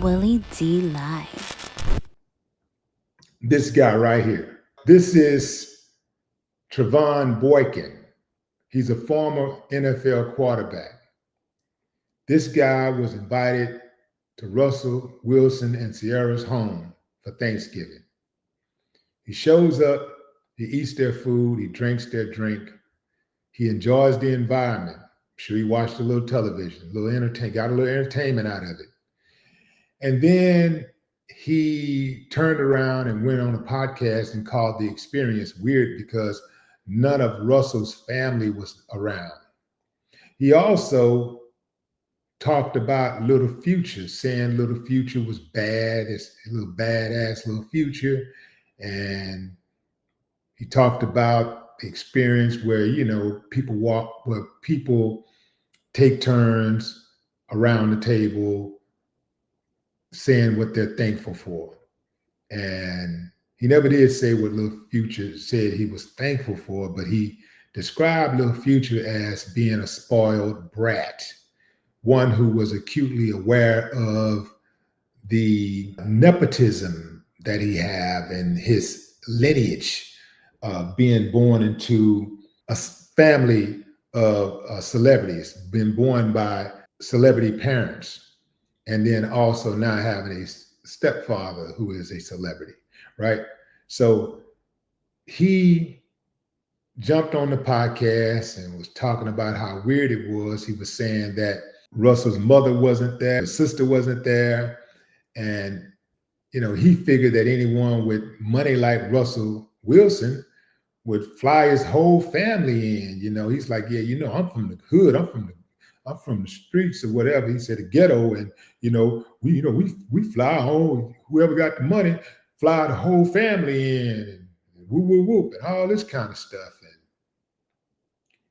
Willie D Live. This guy right here. This is Trevon Boykin. He's a former NFL quarterback. This guy was invited to Russell Wilson and Sierra's home for Thanksgiving. He shows up, he eats their food, he drinks their drink, he enjoys the environment. I'm sure he watched a little television, got a little entertainment out of it. And then he turned around and went on a podcast and called the experience weird because none of Russell's family was around. He also talked about Little Future, saying Little Future was bad, it's a little badass Little Future. And he talked about the experience where, people take turns around the table saying what they're thankful for. And he never did say what Little Future said he was thankful for, but he described Little Future as being a spoiled brat, one who was acutely aware of the nepotism that he have and his lineage, being born into a family of celebrities, been born by celebrity parents, and then also now having a stepfather who is a celebrity, right? So he jumped on the podcast and was talking about how weird it was. He was saying that Russell's mother wasn't there, his sister wasn't there, and he figured that anyone with money like Russell Wilson would fly his whole family in. He's like, yeah, I'm from the hood, I'm from the streets or whatever. He said the ghetto, and we fly home. Whoever got the money, fly the whole family in, and whoop whoop whoop, and all this kind of stuff.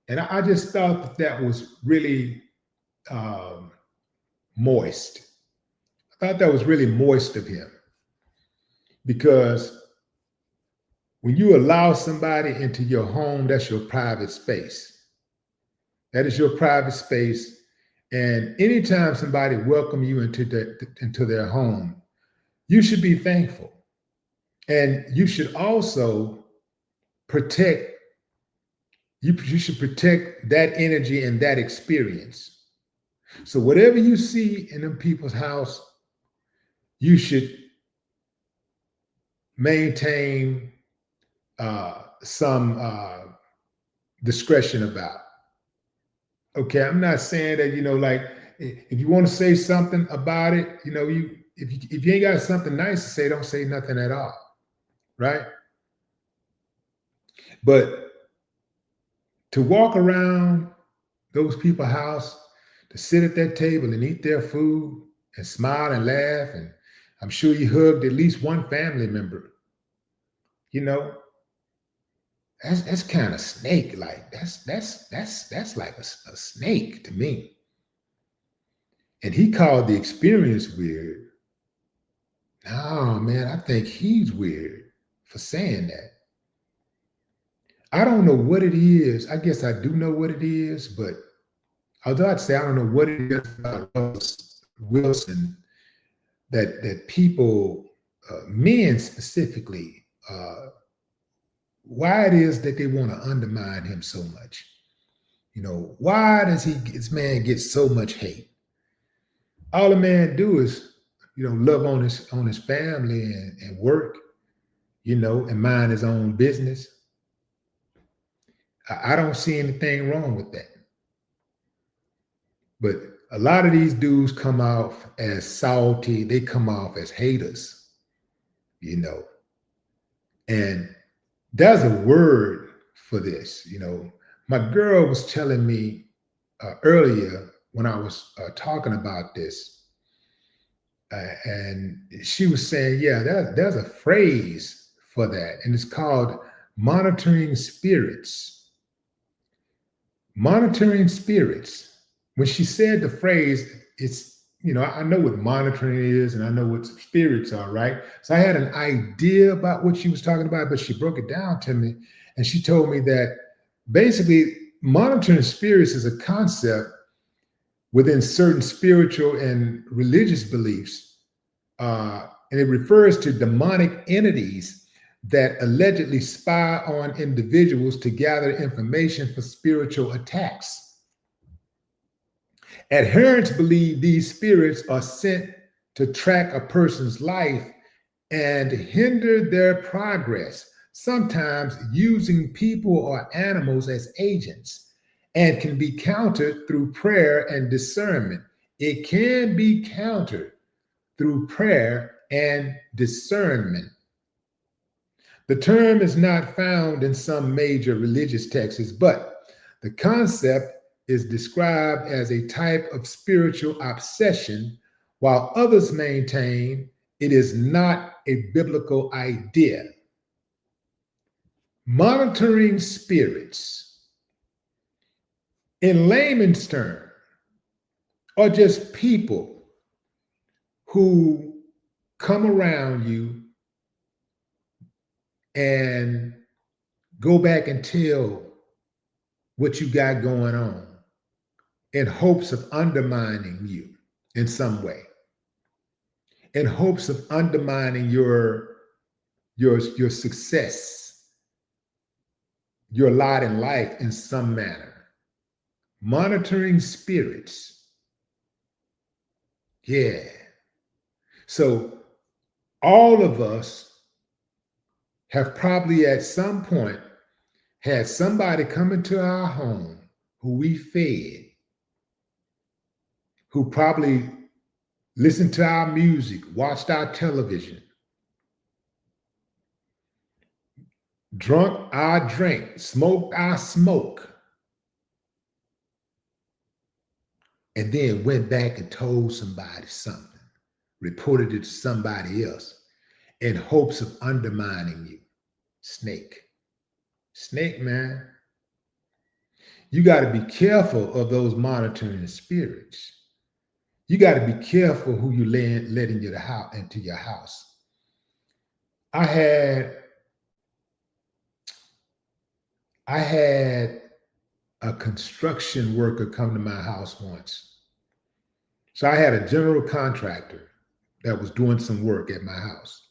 And I just thought that was really moist. I thought that was really moist of him, because when you allow somebody into your home, that's your private space. That is your private space. And anytime somebody welcomes you into their home, you should be thankful. And you should also protect, you should protect that energy and that experience. So whatever you see in them people's house, you should maintain some discretion about. Okay, I'm not saying that, if you want to say something about it, if you ain't got something nice to say, don't say nothing at all, right? But to walk around those people's house, to sit at that table and eat their food and smile and laugh, and I'm sure you hugged at least one family member, that's kind of snake-like. That's like a snake to me. And he called the experience weird. No, man, I think he's weird for saying that. I don't know what it is. I guess I do know what it is, but although I'd say I don't know what it is about Wilson that people, men specifically, why it is that they want to undermine him so much. Why does this man get so much hate? All the man do is, love on his family and work, and mind his own business. I don't see anything wrong with that. But a lot of these dudes come off as salty. They come off as haters, and there's a word for this. My girl was telling me earlier when I was talking about this, and she was saying, yeah, there's a phrase for that, and it's called monitoring spirits. Monitoring spirits. When she said the phrase, it's, I know what monitoring is and I know what spirits are, right? So I had an idea about what she was talking about, but she broke it down to me. And she told me that basically monitoring spirits is a concept within certain spiritual and religious beliefs and it refers to demonic entities that allegedly spy on individuals to gather information for spiritual attacks. Adherents believe these spirits are sent to track a person's life and hinder their progress, sometimes using people or animals as agents, and can be countered through prayer and discernment. It can be countered through prayer and discernment. The term is not found in some major religious texts, but the concept is described as a type of spiritual obsession, while others maintain it is not a biblical idea. Monitoring spirits, in layman's terms, are just people who come around you and go back and tell what you got going on in hopes of undermining you in some way, in hopes of undermining your success, your lot in life in some manner. Monitoring spirits. Yeah. So all of us have probably at some point had somebody come into our home who we fed, who probably listened to our music, watched our television, drunk our drink, smoked our smoke, and then went back and told somebody something, reported it to somebody else in hopes of undermining you. Snake, man. You got to be careful of those monitoring spirits. You got to be careful who you let into your house. I had a construction worker come to my house once. So I had a general contractor that was doing some work at my house.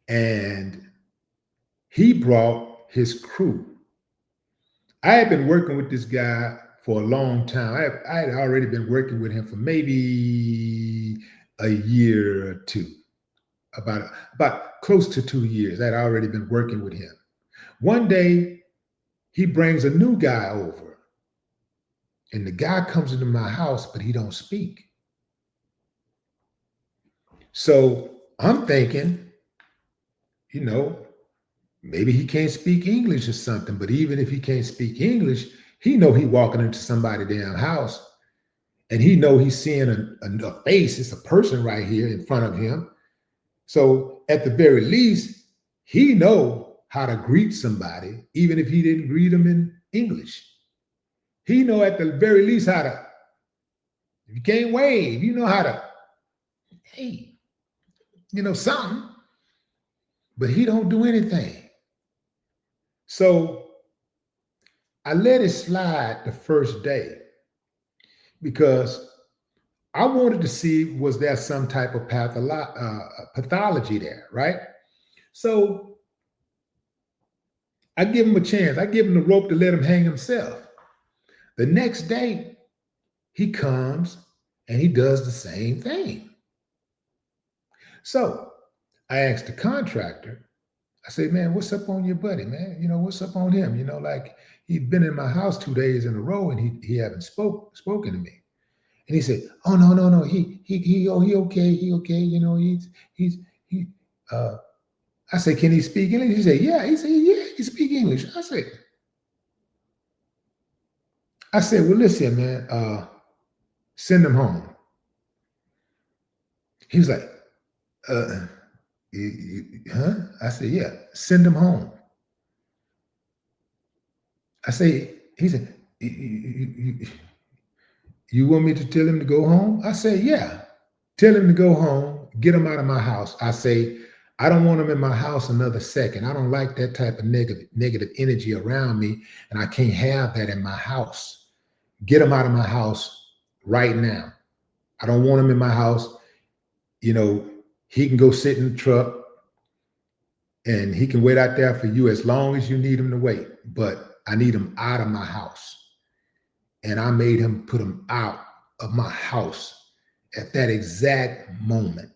And he brought his crew. I had been working with this guy for a long time. I had already been working with him for maybe a year or two, about close to 2 years. I'd already been working with him. One day, he brings a new guy over, and the guy comes into my house, but he don't speak. So I'm thinking, maybe he can't speak English or something, but even if he can't speak English, he know he walking into somebody's damn house, and he know he's seeing a face. It's a person right here in front of him. So at the very least, he know how to greet somebody, even if he didn't greet them in English. He know at the very least how to, if you can't wave, you know how to, hey, something, but he don't do anything. So I let it slide the first day because I wanted to see, was there some type of pathology there, right? So I give him a chance. I give him the rope to let him hang himself. The next day, he comes and he does the same thing. So I asked the contractor, I said, man, what's up on your buddy, man? What's up on him? Like he'd been in my house 2 days in a row and he haven't spoken to me. And he said, oh, no. He okay. I said, can he speak English? He said, yeah. He said, yeah, he can speak English. I said, well, listen, man, send him home. He was like, huh? I said, yeah, send him home. I say, he said, you want me to tell him to go home? I say, yeah, tell him to go home, get him out of my house. I say, I don't want him in my house another second. I don't like that type of negative energy around me, and I can't have that in my house. Get him out of my house right now. I don't want him in my house. he can go sit in the truck and he can wait out there for you as long as you need him to wait. But I need him out of my house. And I made him put him out of my house at that exact moment.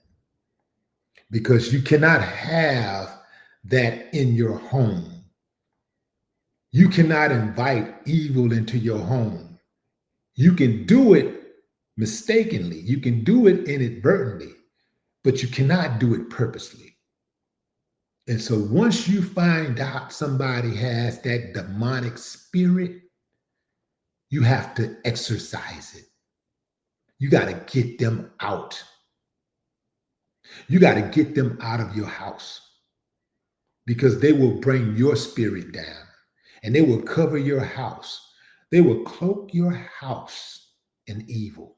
Because you cannot have that in your home. You cannot invite evil into your home. You can do it mistakenly. You can do it inadvertently, but you cannot do it purposely. And so once you find out somebody has that demonic spirit, you have to exorcise it. You got to get them out. You got to get them out of your house because they will bring your spirit down and they will cover your house. They will cloak your house in evil.